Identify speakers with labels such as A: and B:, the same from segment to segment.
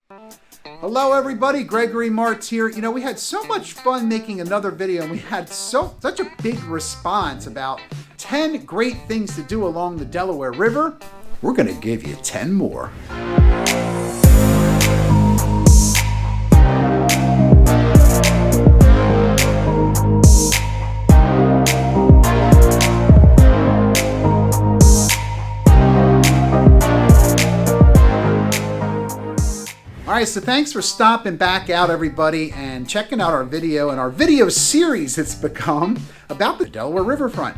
A: Hello everybody, Gregory Martz here. You know, we had so much fun making another video and we had such a big response about 10 great things to do along the Delaware River. We're gonna give you 10 more. Alright, so thanks for stopping back out, everybody, and checking out our video and our video series it's become about the Delaware Riverfront.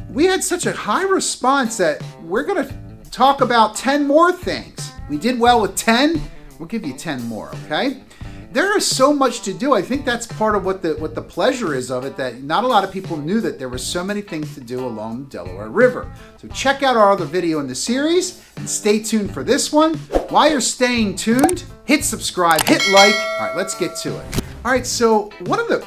A: We had such a high response that we're going to talk about 10 more things. We did well with 10, we'll give you 10 more, okay? There is so much to do. I think that's part of what the pleasure is of it, that not a lot of people knew that there were so many things to do along the Delaware River. So check out our other video in the series and stay tuned for this one. While you're staying tuned, hit subscribe, hit like. All right, let's get to it. All right, so one of the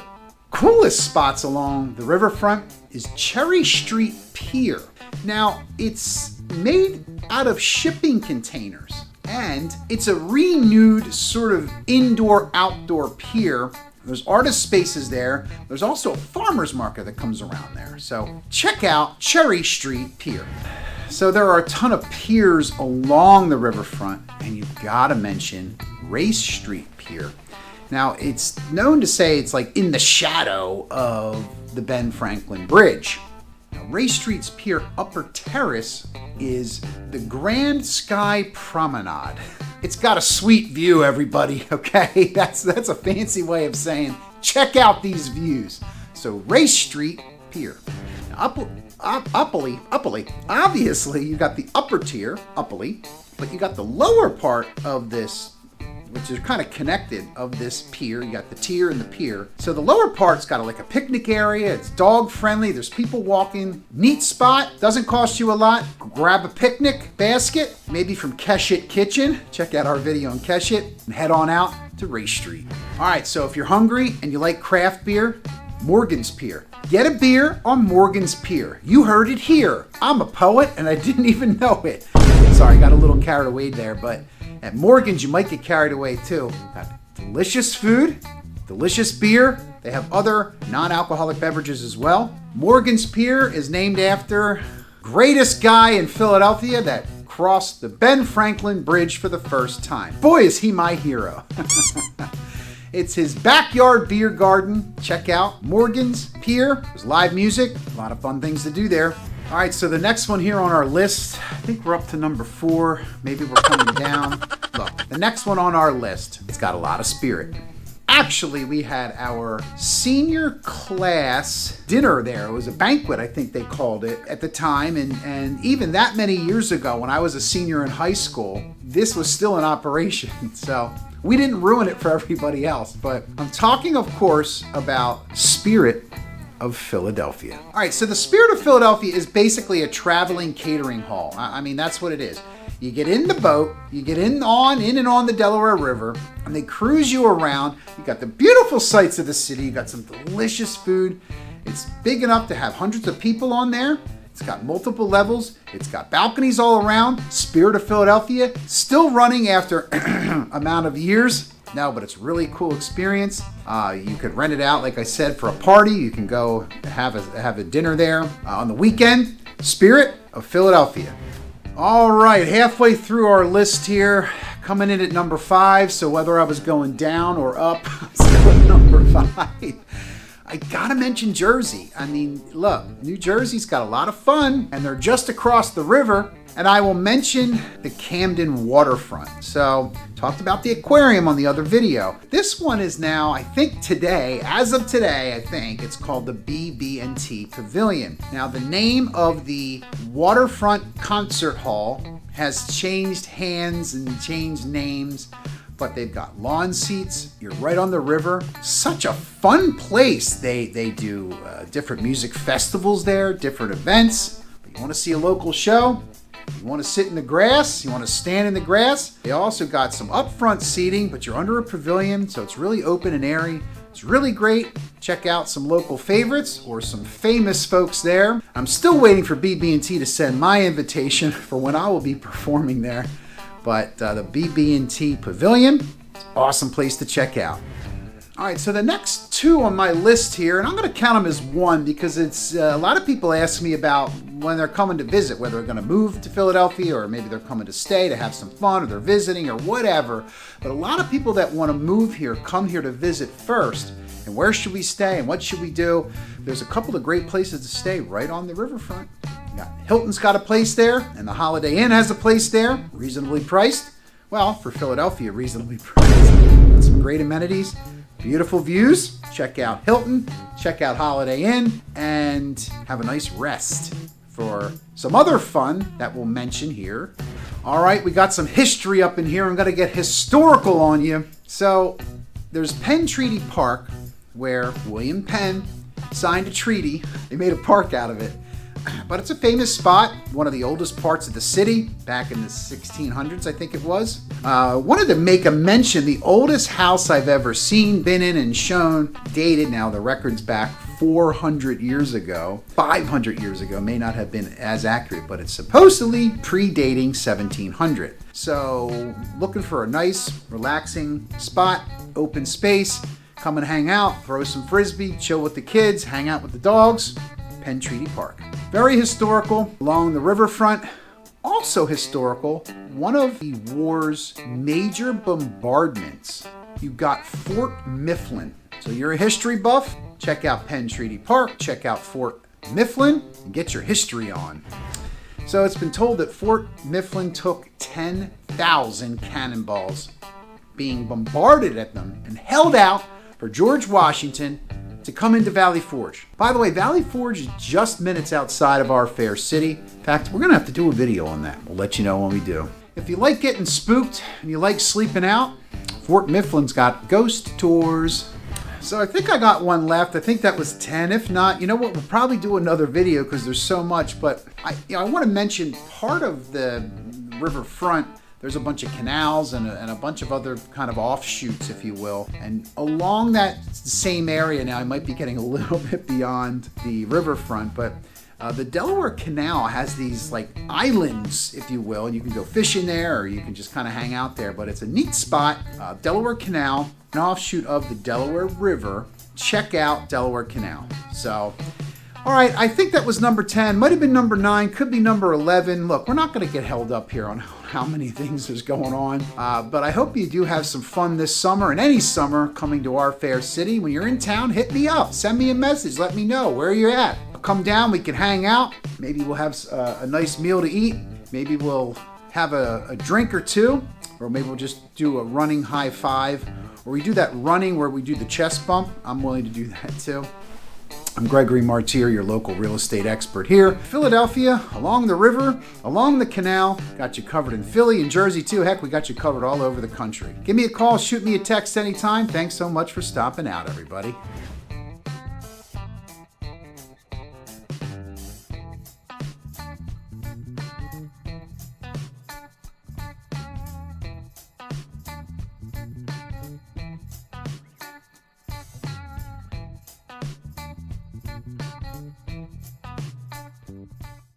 A: coolest spots along the riverfront is Cherry Street Pier. Now, it's made out of shipping containers. And it's a renewed sort of indoor-outdoor pier. There's artist spaces there. There's also a farmer's market that comes around there. So check out Cherry Street Pier. So there are a ton of piers along the riverfront, and you've got to mention Race Street Pier. Now, it's known to say it's like in the shadow of the Ben Franklin Bridge. Now, Race Street's Pier upper terrace is the Grand Sky Promenade. It's got a sweet view, everybody, okay? That's a fancy way of saying check out these views. So Race Street Pier. Now, uppily, obviously you got the upper tier, uppily, but you got the lower part of this, which is kind of connected, of this pier. You got the tier and the pier. So the lower part's got like a picnic area. It's dog friendly. There's people walking. Neat spot. Doesn't cost you a lot. Grab a picnic basket, maybe from Keshet Kitchen. Check out our video on Keshet and head on out to Race Street. All right, so if you're hungry and you like craft beer, Morgan's Pier. Get a beer on Morgan's Pier. You heard it here. I'm a poet and I didn't even know it. Sorry, got a little carried away there, but at Morgan's, you might get carried away too. Got delicious food, delicious beer. They have other non-alcoholic beverages as well. Morgan's Pier is named after greatest guy in Philadelphia that crossed the Ben Franklin Bridge for the first time. Boy, is he my hero. It's his backyard beer garden. Check out Morgan's Pier. There's live music, a lot of fun things to do there. All right, so the next one here on our list, I think we're up to number 4. Maybe we're coming down. Look, the next one on our list, it's got a lot of spirit. Actually, we had our senior class dinner there. It was a banquet, I think they called it at the time. And even that many years ago, when I was a senior in high school, this was still in operation. So we didn't ruin it for everybody else. But I'm talking, of course, about Spirit of Philadelphia. All right, so the Spirit of Philadelphia is basically a traveling catering hall. I mean, that's what it is. You get in the boat, you get in and on the Delaware River, and they cruise you around. You got the beautiful sights of the city. You got some delicious food. It's big enough to have hundreds of people on there. It's got multiple levels. It's got balconies all around. Spirit of Philadelphia, still running after amount of years. No, but it's a really cool experience. You could rent it out, like I said, for a party. You can go have a dinner there on the weekend. Spirit of Philadelphia. All right, halfway through our list here, coming in at number 5. So whether I was going down or up, I'm still at number 5. I gotta mention Jersey. I mean, look, New Jersey's got a lot of fun, and they're just across the river. And I will mention the Camden Waterfront. So, talked about the aquarium on the other video. This one is now, I think today, as of today, I think, it's called the BB&T Pavilion. Now, the name of the Waterfront Concert Hall has changed hands and changed names, but they've got lawn seats. You're right on the river. Such a fun place. They do different music festivals there, different events. But you want to see a local show? You want to sit in the grass? You want to stand in the grass? They also got some upfront seating, but you're under a pavilion, so it's really open and airy. It's really great. Check out some local favorites or some famous folks there. I'm still waiting for BB&T to send my invitation for when I will be performing there. But the BB&T Pavilion, Awesome place to check out. All right, so the next two on my list here, and I'm going to count them as one because it's a lot of people ask me about when they're coming to visit, whether they're going to move to Philadelphia or maybe they're coming to stay to have some fun or they're visiting or whatever. But a lot of people that want to move here come here to visit first. And where should we stay and what should we do? There's a couple of great places to stay right on the riverfront. Hilton's got a place there, and the Holiday Inn has a place there, reasonably priced. Well, for Philadelphia, reasonably priced. With some great amenities, beautiful views. Check out Hilton, check out Holiday Inn, and have a nice rest for some other fun that we'll mention here. All right, we got some history up in here. I'm going to get historical on you. So there's Penn Treaty Park, where William Penn signed a treaty. They made a park out of it. But it's a famous spot, one of the oldest parts of the city, back in the 1600s, I think it was. Wanted to make a mention, the oldest house I've ever seen, been in, and shown, dated, now the record's back 400 years ago, 500 years ago, may not have been as accurate, but it's supposedly predating 1700. So, looking for a nice, relaxing spot, open space, come and hang out, throw some frisbee, chill with the kids, hang out with the dogs. Penn Treaty Park. Very historical, along the riverfront. Also historical, one of the war's major bombardments. You've got Fort Mifflin. So you're a history buff, check out Penn Treaty Park, check out Fort Mifflin, and get your history on. So it's been told that Fort Mifflin took 10,000 cannonballs being bombarded at them and held out for George Washington to come into Valley Forge. By the way, Valley Forge is just minutes outside of our fair city. In fact, we're gonna have to do a video on that. We'll let you know when we do. If you like getting spooked and you like sleeping out, Fort Mifflin's got ghost tours. So I think I got one left. I think that was 10. If not, you know what? We'll probably do another video because there's so much. But I want to mention part of the riverfront. There's a bunch of canals and a bunch of other kind of offshoots, if you will. And along that same area now, I might be getting a little bit beyond the riverfront, but the Delaware Canal has these like islands, if you will, and you can go fishing there or you can just kind of hang out there. But it's a neat spot. Delaware Canal, an offshoot of the Delaware River. Check out Delaware Canal. So, all right, I think that was number 10. Might have been number 9, could be number 11. Look, we're not going to get held up here on how many things there's going on. But I hope you do have some fun this summer and any summer coming to our fair city. When you're in town, hit me up. Send me a message. Let me know where you're at. Come down. We can hang out. Maybe we'll have a nice meal to eat. Maybe we'll have a drink or two. Or maybe we'll just do a running high five. Or we do that running where we do the chest bump. I'm willing to do that too. I'm Gregory Martier, your local real estate expert here. Philadelphia, along the river, along the canal. Got you covered in Philly and Jersey too. Heck, we got you covered all over the country. Give me a call, shoot me a text anytime. Thanks so much for stopping out, everybody.